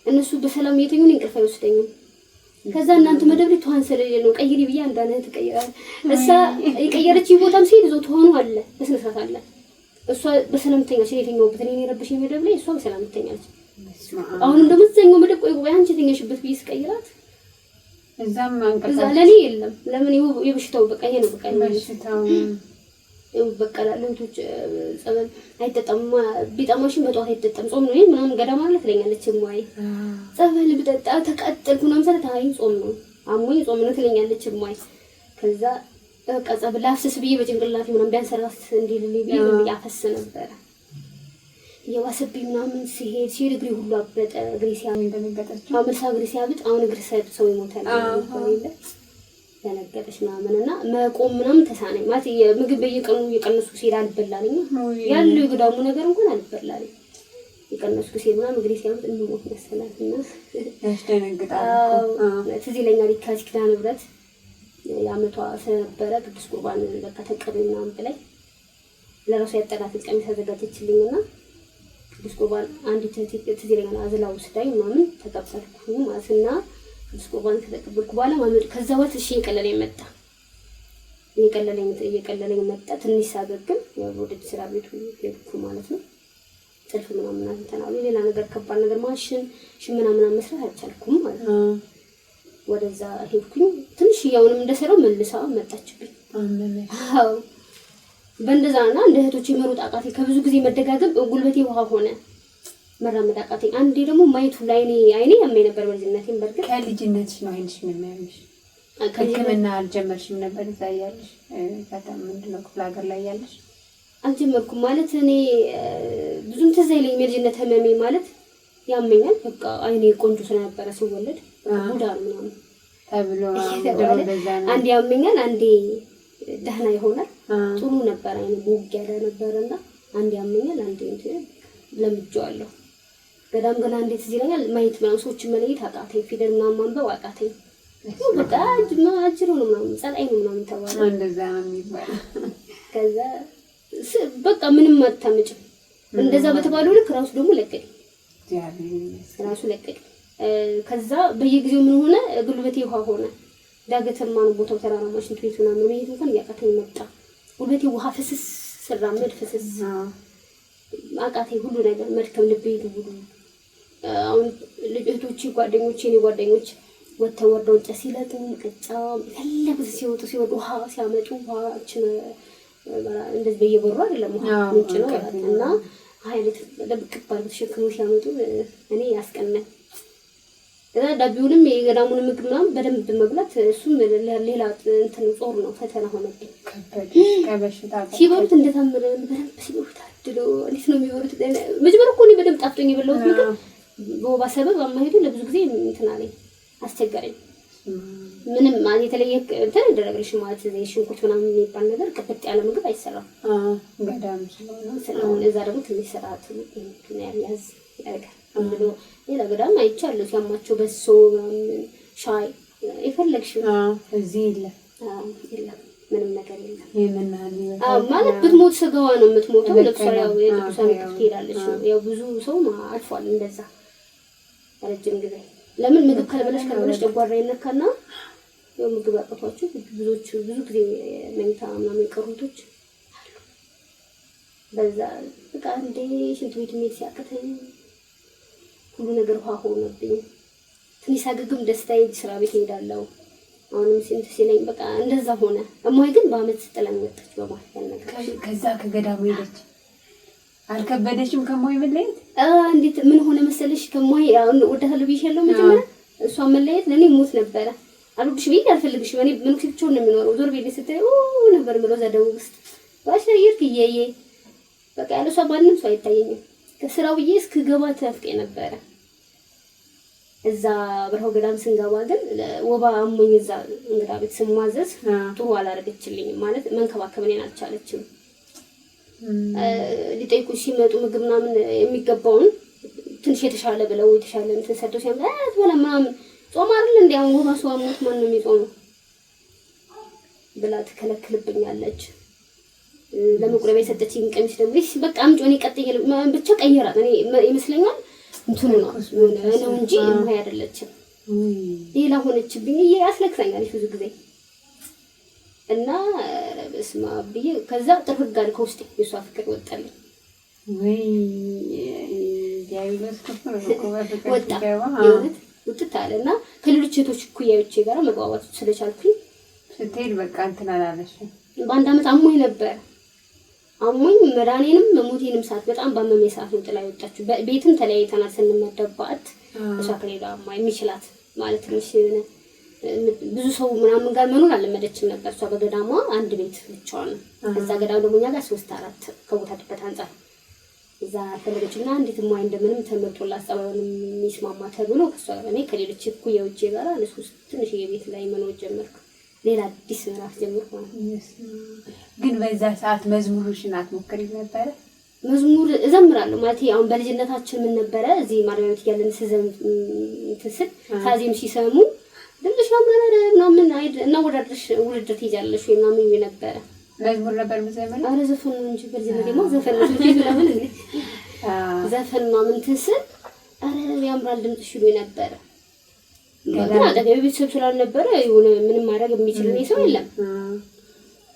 እነሱ በሰላም የተኙን እንቅልፍ አይወስደኝም ከዛ እናንተ መደብ ላይ ተዋን ስለሌለ ነው ቀይሪ ብዬ አንዳንዴ ተቀይራል እሷ የቀየረች ቦታም ሲሄድ ዘው ተዋኑ አለ በስነ ስርዓት አለ እሷ በሰላም ተኛች የተኛውበት እኔ የረበሽኝ መደብ ላይ እሷ በሰላም ተኛች አሁን እንደምትዘኛው መደብ ቆይ አንቺ ተኛሽበት ብዬ ስቀይራት እዛም አንቀጣ እዛ ለኔ የለም ለምን የበሽታው በቃ ይሄ ነው በቃ በሽታው በቃ ለእንቶች ጸበል አይተጣም ቢጣማሽን በጧት አይተጣም ጾም ነው ይሄ ምናምን ገዳም ማለት ለኛለች ማይ ጸበል ብጠጣ ተቀጥልኩ ነው ማለት አይ ጾም ነው አሞኝ ጾም ነው ትለኛለች ማይ ከዛ በቃ ጸበል አፍስስ ብዬ በጭንቅላቴ ምናምን ቢያንሰራስ እንዲልልኝ ብዬ ያፈስ ነበር የዋሰብኝ ምናምን ሲሄድ እግሬ ሁሉ አበጠ እግሬ ሲያበጠ አመሳ እግሬ ሲያበጥ አሁን እግሬ ሰው ይሞታል አይደል ተነገረሽ ማመንና መቆም ምናምን ተሳነኝ ማለት የምግብ በየቀኑ የቀነሱ ሲል አልበላልኝ ያለው የገዳሙ ነገር እንኳን አልበላልኝ የቀነሱ ሲል ምናምን እግሬ ሲያበጥ እንሞት መሰላትና ያስደነግጣል ትዝ ይለኛል የካቲት ንብረት ያመቷ ስለነበረ ቅዱስ ቁርባን በቃ ተቀበልና አንብላይ ለራሱ ያጠናት ቀሚስ አዘጋጀችልኝና ቅዱስ ቁርባን አንዲት ትዝ ይለኛል አዝላ ወስዳኝ ምናምን ተቀበልኩ ማለትና ቅዱስ ቁርባን ከተቀበልኩ በኋላ ማመድ ከዛ ወጥ እሺ እየቀለለኝ መጣ። ትንሽ ሳገግም ያው ወደ ስራ ቤቱ ሄድኩ ማለት ነው። ጥልፍ ምናምን አንተናው ሌላ ነገር ከባድ ነገር ማሽን ሽመና ምናምን መስራት አልቻልኩም ማለት ነው። ወደዛ ሄድኩኝ። ትንሽ ያውንም እንደሰራው መልሳ መጣችብኝ። አዎ በእንደዛና እንደ እህቶቼ መሮጥ አቃተኝ። ከብዙ ጊዜ መደጋገም ጉልበቴ ውሃ ሆነ። መራመድ አቃተኝ። አንዴ ደግሞ ማየቱ አይኔ ያመኝ ነበር በልጅነቴም። በርግጥ ከልጅነትሽ ነው አይንሽ የሚያምሽ? ሕክምና አልጀመርሽም ነበር እዛ እያለሽ? ከተማ ምንድነው ክፍለ ሀገር ላይ ያለሽ? አልጀመርኩም ማለት እኔ ብዙም ትዝ አይለኝም። የልጅነት ህመሜ ማለት ያመኛል። በቃ አይኔ ቆንጆ ስለነበረ ሲወለድ ቡዳ ምናምን ተብሎ አንዴ ያመኛል፣ አንዴ ደህና ይሆናል። ጥሩ ነበር አይኔ ቦግ ያለ ነበርና አንዴ ያመኛል፣ አንዴ እንትን ለምጄዋለሁ። ገዳም ገና እንዴት እዚህ ይለኛል ማየት ምናምን ሰዎችን መለየት አቃተኝ። ፊደል ምናምን ማንበብ አቃተኝ። በቃ አጅሮ ነው ምናምን ጸጣይ ነው ምናምን ተባለ። እንደዛ ነው የሚባለው። ከዛ በቃ ምንም አታመጭም እንደዛ በተባለው ልክ ራሱ ደግሞ ለቀቀኝ። ራሱ ለቀቀኝ። ከዛ በየጊዜው ምን ሆነ ጉልበቴ ውሃ ሆነ። ዳገተማ ነው ቦታው ተራራማ ሽንት ቤት ምናምን መሄድ እንኳን እያቃተኝ መጣ። ጉልበቴ ውሃ ፍስስ ስራመድ ፍስስ አቃተኝ። ሁሉ ነገር መድከም ልቤ ይዱዱ። አሁን ልጅቶቼ ጓደኞች ወጥተው ወርደው እንጨት ሲለጡ ቅጫ ፈለጉት ሲወጡ ውሃ ሲያመጡ ውሃችን እንደዚህ በየበሩ አይደለም ውሃ ምንጭ ነው እና ኃይለት ደብቅ ባሉ ተሸክመው ሲያመጡ እኔ ያስቀናኝ። ከዛ ዳቢውንም የገዳሙን ምግብ ምናምን በደንብ መብላት እሱም ሌላ እንትን ጾር ነው ፈተና ሆነብኝ። ከበሽታ ሲበሉት እንደታመረ በደንብ ሲበሉት አድሎ እንዴት ነው የሚበሉት? መጀመሪያ እኮ እኔ በደንብ ጣፍጦኝ የበላሁት ምግብ በወባ ሰበብ አማሄዱ ለብዙ ጊዜ እንትን አለኝ አስቸገረኝ። ምንም ማለት የተለየ እንትን እንደረግልሽ ማለት እዚህ ሽንኩርት ምናምን የሚባል ነገር ቅብጥ ያለ ምግብ አይሰራም። ገዳም ስለሆነ እዛ ደግሞ ትንሽ ስርዓት እንትን ያዝ ያደርጋል። ሌላ ገዳም አይቻለሁ ሲያማቸው በሶ ምናምን ሻይ የፈለግሽው እዚህ የለም ምንም ነገር የለም። የምናል ማለት ብትሞት ስጋዋ ነው የምትሞተው። ለቅሶ ያው የቅዱሳን ትሄዳለች። ያው ብዙ ሰው አልፏል እንደዛ ረጅም ጊዜ። ለምን ምግብ ካልበላሽ ጨጓራ ይነካና ያው ምግብ አጥቷቸው ብዙ ጊዜ መኝታ ምናምን የቀሩቶች አሉ። በዛ በቃ እንደ ሽንት ቤት ሜት ሲያቅተኝ ሁሉ ነገር ውሃ ሆነብኝ። ትንሽ ሳገግም ደስታዬ ስራ ቤት ሄዳለሁ። አሁንም ሲንት ሲለኝ በቃ እንደዛ ሆነ። እማዬ ግን በአመት ስጥላኝ ወጣች በማለት ያልነገር ከዛ ከገዳሙ ሄደች። አልከበደሽም ከማይ መለየት? እንዴት ምን ሆነ መሰለሽ ከማይ አሁን ወደታለ ብዬሻለሁ። መጀመሪያ እሷ መለየት ለኔ ሞት ነበረ። አልወድሽ ብዬ አልፈልግሽም። እኔ ምን ብቻውን ነው የሚኖረው። ዞር ቤት ስትይ ነበር ምለው ዘደው ውስጥ ባሻየርክ ይየየ በቃ ያለ እሷ ማንንም ሰው አይታየኝም። ከስራው ብዬ እስክገባ ተፍቄ ነበረ። እዛ በረሃው ገዳም ስንገባ ግን ወባ አሞኝ እዛ እንግዳ ቤት ስሟዘዝ ጥሩ አላረገችልኝም። ማለት መንከባከብ እኔን አልቻለችም። ሊጠይቁ ሲመጡ ምግብ ምናምን የሚገባውን ትንሽ የተሻለ ብለው የተሻለ እንትን ሰጥተው ሲያምጣት ወላ ምናምን ጾም አይደል እንዴ አሁን ወባ ሰው አሞት ማን ነው የሚጾመው ብላ ትከለክልብኛለች። ለመቁረቢያ የሰጠችኝ ቀሚስ ደግሞ በቃ አምጪ እኔ ቀጥዬ ብቻ ቀየራት። እኔ ይመስለኛል እንትኑ ነው እንጂ እማዬ አይደለችም። ሌላ ሆነችብኝ። ያስለክሳኛለች ብዙ ጊዜ እና በስማ ብዬ ከዛ ጥርግ ጋር ከውስጥ የሷ ፍቅር ወጣልኝ። ወይ ያዩለስ ወጣ የሆነት ውጥት አለና ከሌሎች ሴቶች ኩያዮቼ ጋር መግባባት ስለቻልኩኝ ስትሄድ በቃ እንትን አላለሽም። በአንድ አመት አሞኝ ነበር። አሞኝ መዳኔንም መሞቴንም ሰዓት በጣም ባመመኝ ሰዓት ነው ጥላ ወጣችሁ። ቤትም ተለያይተናል ስንመደባት እሷ ከሌላ የሚችላት ማለት ነው። ብዙ ሰው ምናምን ጋር መኖር አልለመደችም ነበር። እሷ በገዳሟ አንድ ቤት ብቻዋን ነው። ከዛ ገዳም ደግሞ እኛ ጋር 3-4 ከቦታ ድበት አንጻር እዛ ፈለገችና እንዴት ማይ እንደምንም ተመርጦላት ጸባዩን የሚስማማ ተብሎ ከሷ እኔ ከሌሎች ኩያዎቼ ጋር ለሶስት ትንሽ የቤት ላይ መኖር ጀመርኩ። ሌላ አዲስ ምዕራፍ ጀመርኩ ማለት ነው። ግን በዛ ሰዓት መዝሙርሽን አትሞክሪ ነበር? መዝሙር እዘምራለሁ ማለት አሁን በልጅነታችን ምን ነበረ እዚህ ማርያም ቤት ያለን ስል ታዚም ሲሰሙ ድምጽሽ ያማረ ምናምን አይደ እና ወዳድርሽ ውድድር ትይዛለሽ ወይ ምናምን ይነበረ መዝሙር ነበር መዘመር? አረ ዘፈን ነው እንጂ በልጅነቴ ዘፈን ነው እንጂ ምናምን እንዴ ዘፈን ምናምን ትስል አረ ያምራል ድምፅሽ ይሉኝ ነበረ። ግን አጠገቤ ቤተሰብ ስላልነበረ የሆነ ምንም ማድረግ የሚችል ሰው የለም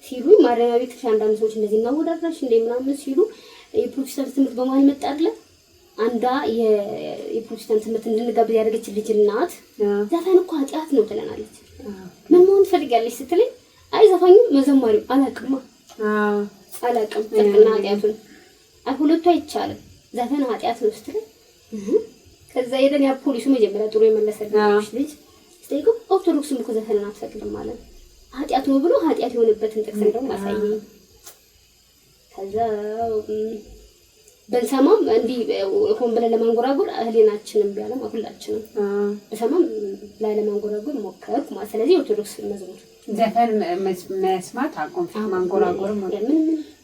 ሲሉኝ ማረሚያ ቤት አንዳንድ ሰዎች እንደዚህ እናወዳድራሽ እንደ ምናምን ሲሉ የፕሮቴስታንት ትምህርት በመሀል መጣ አይደለ? አንዷ የፕሮቴስታንት ትምህርት እንድንጋብዝ ያደረገች ልጅ እናት ዘፈን እኮ ኃጢአት ነው ትለናለች። ምን መሆን ትፈልጊያለሽ ስትለኝ አይ ዘፋኙ መዘማሪው አላውቅም ጽድቅና ኃጢአቱን ሁለቱ አይቻልም ዘፈን ኃጢአት ነው ስትለኝ ከዛ ሄደን ያ ፖሊሱ መጀመሪያ ጥሩ የመለሰልኝ ልጅ ስጠይቀው ኦርቶዶክስም እኮ ዘፈንን አትፈቅድም ማለት ኃጢአት ነው ብሎ ኃጢአት የሆነበትን ጥቅስ እንደውም አሳየኝ። ከዛ በሰማም እንዲህ ሆን ብለን ለማንጎራጎር ህሊናችንም ቢያለም ሁላችንም በሰማም ላይ ለማንጎራጎር ሞከርኩ ማለት ስለዚህ ኦርቶዶክስ መዝሙር ዘፈን መስማት አቆምሽ ማንጎራጎር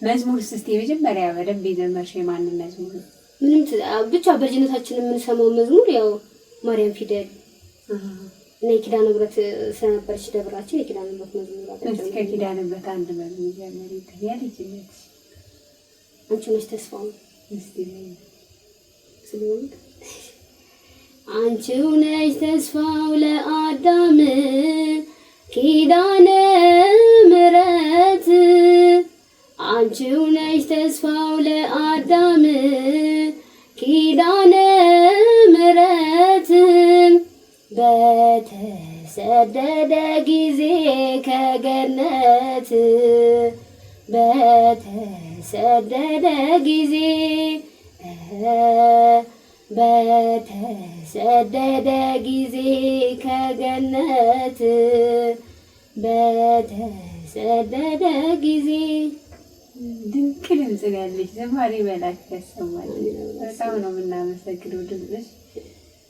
መዝሙር እስቲ መጀመሪያ በደንብ የዘመርሽ የማንን መዝሙር? ምንም ብቻ በልጅነታችን የምንሰማው መዝሙር ያው ማርያም ፊደል እና የኪዳነ ምህረት ስለነበረች ደብራችን የኪዳነ ምህረት መዝሙር አለች። ከኪዳነ ምህረት አንድ መዝሙር ጀመሪ ታያለች። አንቺ ነሽ ተስፋው እስቲ ስለምን አንቺ ነሽ ተስፋው ለአዳም ኪዳነ ምህረት አንቺ ነሽ ተስፋው ለአዳም ኪዳነ ምህረት በተሰደደ ጊዜ ከገነት በተሰደደ ጊዜ በተሰደደ ጊዜ ከገነት በተሰደደ ጊዜ ድንቅ ድምፅ ያለሽ ዘማሪ በላክ ያሰማል። በጣም ነው የምናመሰግነው ድምፅሽ።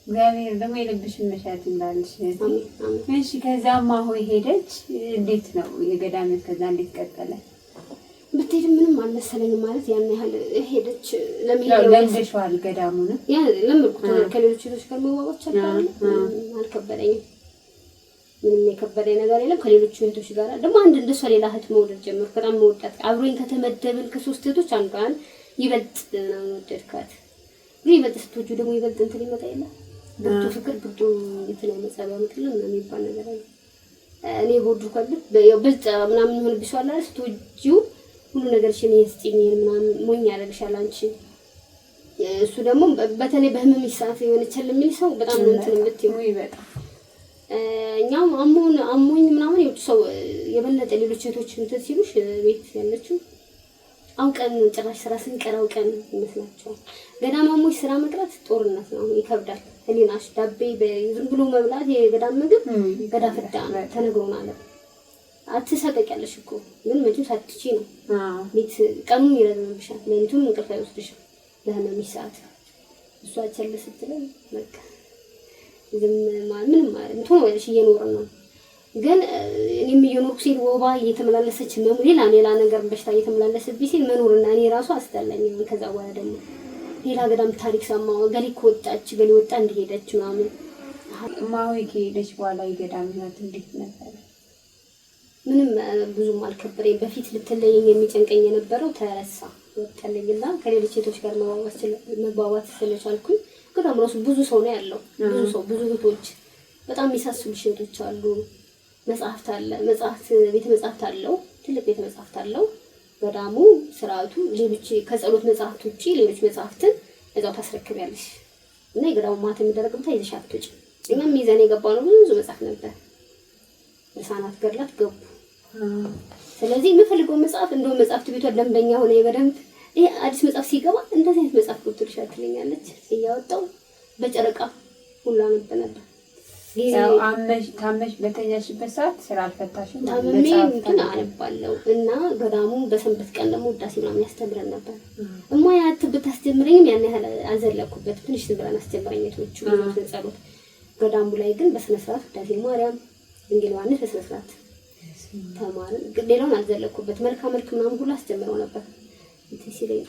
እግዚአብሔር ደግሞ የልብሽን መሻት እንዳልሽ። እሺ ከዛማ ሆይ ሄደች እንዴት ነው የገዳምት ከዛ እንዴት ቀጠለ? ብትሄድ ምንም አልመሰለኝም ማለት ያን ያህል ሄደች ለምደሽዋል ገዳሙን ያ ለምኩት ከሌሎች ልጆች ጋር መዋወቅ አልከበደኝም። ምንም የከበደኝ ነገር የለም። ከሌሎች እህቶች ጋር ደግሞ አንድ እንደሷ ሌላ እህት መውደድ ጀመርኩ። በጣም መወዳት አብሮኝ ከተመደብን ከሶስት እህቶች አንዷን ይበልጥ ነው ወደድካት። ይበልጥ ስትወጁ ደግሞ ይበልጥ እንትን ይመጣ የለ ብርቱ ፍቅር ብርቱ እንትን መጸባ ምትለም ነው የሚባል ነገር አለ። እኔ ቦዱ ከልብ ያው ብልጥ ምናምን ሆነ ቢሷል አይደል ስትወጂው ሁሉ ነገር ሽኔ እስጢኝ ምናምን ሞኝ ያደርግሻል አንቺ። እሱ ደግሞ በተለይ በህመም ይሳፍ የሆነ ቸልሚል ሰው በጣም ነው እንትን የምትይው ይበጣ እኛም አሞኝ ምናምን ይወጡ ሰው የበለጠ ሌሎች እህቶች እንትን ሲሉሽ ቤት ያለችው አውቀን ጭራሽ ስራ ስንቀራው ቀን ይመስላችኋል። ገዳም አሞኝ ስራ መቅረት ጦርነት ነው ይከብዳል። ህሊናሽ ዳቤ ዝም ብሎ መብላት የገዳም ምግብ ገዳፍዳ ተነግሮናል። አትሰቀቂያለሽ እኮ ግን መቼም ሳትቺ ነው ቤት ቀኑን ይረዝምብሻል። ሌሊቱም እንቅልፍ አይወስድሽም ለህመምሽ ሰዓት እሷ ቸል ስትለኝ በቃ ዝም ምንም ማለት እንትን ወይስ እየኖርን ነው። ግን እኔም እየኖርኩ ሲል ወባ እየተመላለሰች ነው ሌላ ነገር በሽታ እየተመላለሰብኝ ሲል መኖርና እኔ ራሱ አስጠላኝ። ከዛ በኋላ ደግሞ ሌላ ገዳም ታሪክ ሰማሁ። ገሊ ወጣች ገሊ ወጣ እንደሄደች ምናምን ማዊ ከሄደች በኋላ የገዳም ህይወት እንዴት ነበር? ምንም ብዙም አልከበረኝ። በፊት ልትለየኝ የሚጨንቀኝ የነበረው ተረሳ ወጣለኝና ከሌሎች ሴቶች ጋር መግባባት ስለቻልኩኝ ገዳም ራሱ ብዙ ሰው ነው ያለው። ብዙ ሰው ብዙ እህቶች በጣም የሚሳስሉ ሴቶች አሉ። መጽሐፍት አለ ቤተ መጽሐፍት አለው። ትልቅ ቤተ መጽሐፍት አለው ገዳሙ። ስርዓቱ ሌሎች ከጸሎት መጽሐፍት ውጪ ሌሎች መጽሐፍትን እዛው ታስረክቢያለሽ እና የገዳሙ ማት የሚደረግበት ይዘሽ አትወጪ። እኛም ይዘን የገባነው ብዙ መጽሐፍ ነበር። ህፃናት ገድላት ገቡ። ስለዚህ የምፈልገው መጽሐፍ እንደው መጽሐፍት ቤቷ ደንበኛ ሆነ በደንብ ይሄ አዲስ መጽሐፍ ሲገባ እንደዚህ አይነት መጽሐፍ ገብቶልሻል ትለኛለች። እያወጣው በጨረቃ ሁሉ አነብ ነበር። ያው ታመሽ በተኛሽበት ሰዓት ስራ አልፈታሽም ታመሜ እንትን አነባለሁ እና ገዳሙ በሰንበት ቀን ደግሞ ውዳሴ ምናምን ያስተምረን ነበር። እማዬ ብታስተምረኝም ያን ያህል አልዘለኩበት። ትንሽ ዝም ብለን አስተምረኝ እህቶቹ ጸሎት። ገዳሙ ላይ ግን በስነ ስርዓት ውዳሴ ማርያም ድንግል ዮሐንስ በስነ ስርዓት ተማርን። ሌላውን አልዘለኩበት። መልካ ምናምን ሁሉ አስተምረው ነበር። እንትን ሲለኝ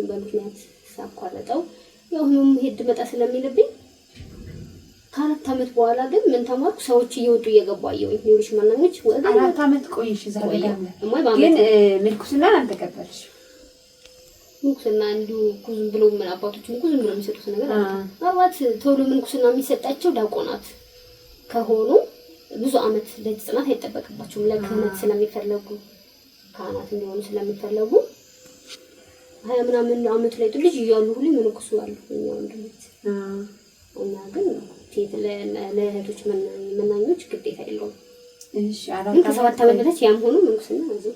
በምክንያት ሳቋረጠው ያው ህመም ሄድ መጣ ስለሚልብኝ ከአራት ዓመት በኋላ ግን ምን ተማርኩ? ሰዎች እየወጡ እየገቡ አየሁኝ። ሌሎች ማናኞች አራት ዓመት ቆይሽ እዛ ገዳም ግን ምልኩስና አልተቀበልሽ? ምንኩስና እንዲሁ ዝም ብለው ምን አባቶችም ዝም ብለው የሚሰጡት ነገር አለ። ምናልባት ቶሎ ምንኩስና የሚሰጣቸው ዲያቆናት ከሆኑ ብዙ ዓመት ለጽናት አይጠበቅባቸውም። ለክህነት ስለሚፈለጉ ካህናት እንዲሆኑ ስለሚፈለጉ 20 ምናምን ዓመት ላይ ልጅ እያሉ ሁሉ ምንኩስ አሉ። እኛው እንደምት እና ግን ሴት ለእህቶች መናኞች ግዴታ የለውም። እሺ ግን ከ7 ዓመት በታች ያም ሆኖ ምንኩስና ነው።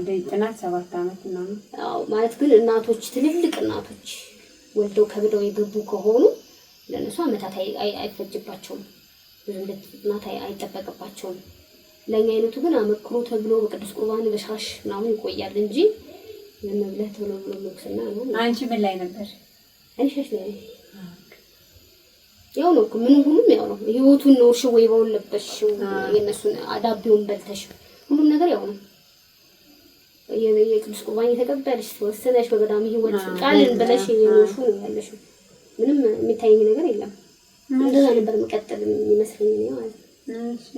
ለጥናት 7 ዓመት ምናምን ማለት ግን እናቶች ትልልቅ እናቶች ወልደው ከብደው የገቡ ከሆኑ ለነሱ ዓመታት አይፈጅባቸውም። ብዙ ለጥናት አይጠበቅባቸውም። ለኛ አይነቱ ግን አመክሮ ተብሎ በቅዱስ ቁርባን በሻሽ ምናምን ይቆያል እንጂ ለመብላት ተብሎ ምንኩስና ነው። አንቺ ምን ላይ ነበር? እኔ ሻሽ ላይ ያው ነው ምንም ሁሉም ያው ነው። ህይወቱን ነው ሽወይባውን ለበሽው የነሱን አዳቢውን በልተሽ ሁሉም ነገር ያው ነው። የቅዱስ ቁርባን የተቀበልሽ ተወሰነሽ በገዳም ህይወት ቃልን ብለሽ የኖርሹ ነው ያለሽ። ምንም የሚታየኝ ነገር የለም። እንደዛ ነበር መቀጠል የሚመስለኝ ነው ማለት ነው። እሺ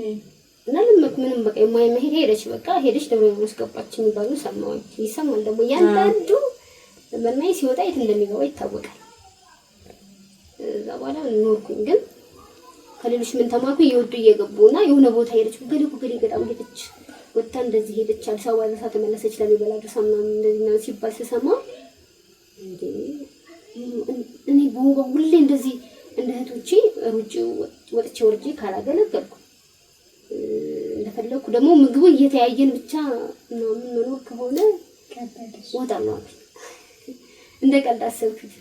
እና ምንም በቃ የማይመሄድ ሄደች በቃ ሄደች ደብረ ማርቆስ ገባች የሚባሉ ሰማሁኝ። ይሰማል ደግሞ ያንዳንዱ መናይ ሲወጣ የት እንደሚገባ ይታወቃል። እዛ በኋላ ኖርኩኝ። ግን ከሌሎች ምን ተማርኩ እየወጡ እየገቡና የሆነ ቦታ ሄደች ገሌ ገዳም ሄደች ወጣ እንደዚህ ሄደች አዲስ አበባ ድረስ ተመለሰች ለሚበላ ድረስ ምናምን እንደዚህ ነው ሲባል ስሰማ እንዴ እኔ ሁሌ እንደዚህ እንደ እህቶቼ ሩጭ ወጥቼ ወርጄ ካላገለገልኩ እንደፈለኩ ደግሞ ምግቡ እየተያየን ብቻ ነው መኖር ከሆነ ከበደሽ ወጣለሁ እንደ ቀልድ አሰብኩት።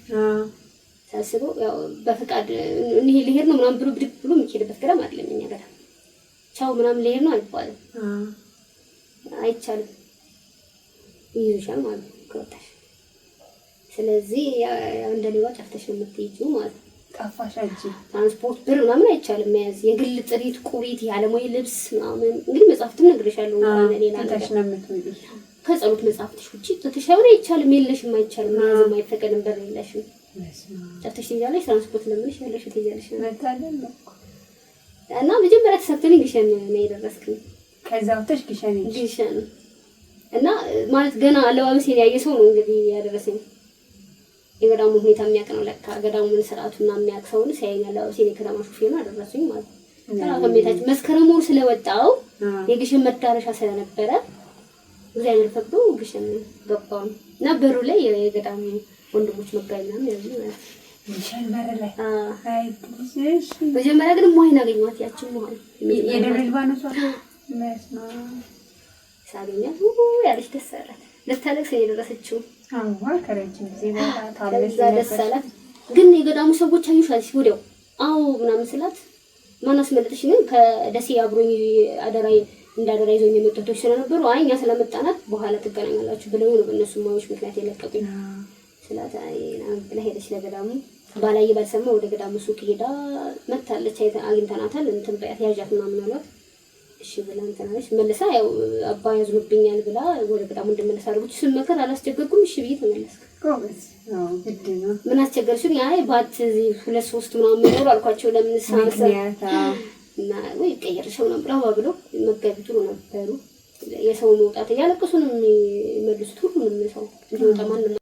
ሳስበው ያው በፍቃድ እኔ ልሄድ ነው ምናምን ብሎ ብድግ ብሎ የሚሄድበት ገዳም አይደለም። እኛ ገዳም ቻው ምናምን ልሄድ ነው አይባልም። አይቻልም። ይይዙሻል ማለት ነው ከወጣሽ። ስለዚህ እንደሌባ ጨፍተሽ ነው የምትሄጂው ማለት ነው። ጠፋሽ አንቺ ትራንስፖርት ብር ምናምን አይቻልም መያዝ። የግል ጥሪት ቁሪት ያለሞይ ልብስ ምናምን እንግዲህ መጽሐፍትም ነግሬሻለሁ። ሌላ ነገር ነው የምትወጪው ከጸሎት መጽሐፍትሽ ውጪ ተተሻውራ አይቻልም። የለሽም አይቻልም። መያዝም አይፈቀድም። ብር የለሽም ጨፍተሽ ትይዣለሽ። ትራንስፖርት ለምንሽ ያለሽ ትይዣለሽ መታደል እና መጀመሪያ ተሰጥቶኝ ግሸን ነው የደረስኩኝ። ከዛ ወጥተሽ ግሸን እና ማለት ገና አለባበሴን ያየ ሰው ነው እንግዲህ ያደረሰኝ። የገዳሙ ሁኔታ የሚያውቅ ነው ለካ ገዳሙን ስርዓቱና የሚያውቅ ሰው ነው ሲያየኝ አለባበሴን የከተማ ሹፌር ነው አደረሰኝ ማለት ነው። ከመታች መስከረም ወር ስለወጣው የግሸን መዳረሻ ስለነበረ እግዚአብሔር ፈቅዶ ግሸን ገባሁ እና በሩ ላይ የገዳሙ ወንድሞች መጋቢ ምናምን ያዙ ማለት ነው። ግሸን በር ላይ አይ መጀመሪያ ግን ሞይና አገኘኋት ያችን ማለት የደብረ ሊባኖስ መስማ ሳገኛት ያለች ደስ አላት። ልታለቅስ የደረሰችው ከረጅም ጊዜ በኋላ ታለች ደስ አላት። ግን የገዳሙ ሰዎች አዩሻለች ወዲያው አዎ ምናምን ስላት ማን አስመለጠሽ? ግን ከደሴ አብሮኝ እንዳደራ ይዞኝ የመጡቶች ስለነበሩ አይ እኛ ስለመጣናት በኋላ ትገናኛላችሁ ብለው ነው በእነሱ ማዮች ምክንያት የለቀቁኝ ስላት አይ ብላ ሄደች ለገዳሙ። ባላየ ባልሰማ ወደ ገዳሙ ሱቅ ሄዳ መታለች። አግኝተናታል እንትን በያት ያዣት ምናምን አሏት። እሺ ብላ እንተናለች መልሳ ያው አባ ያዝኑብኛል ብላ ወደ ገዳሙ እንደመለስ አድርጎች ስመከር አላስቸገርኩም። እሺ ብዬ ተመለስኩ። ጎበዝ ነው ግድ ነው። ምን አስቸገርሽኝ? አይ ባት 2-3 ምናምን ኖር አልኳቸው። ለምን ሳንሰ እና ወይ ቀየርሽው ነው ብለው መጋቢቱ ነበሩ። የሰው መውጣት ያለቅሱን የሚመልሱት ሁሉንም ሰው እንዲወጣ ማንንም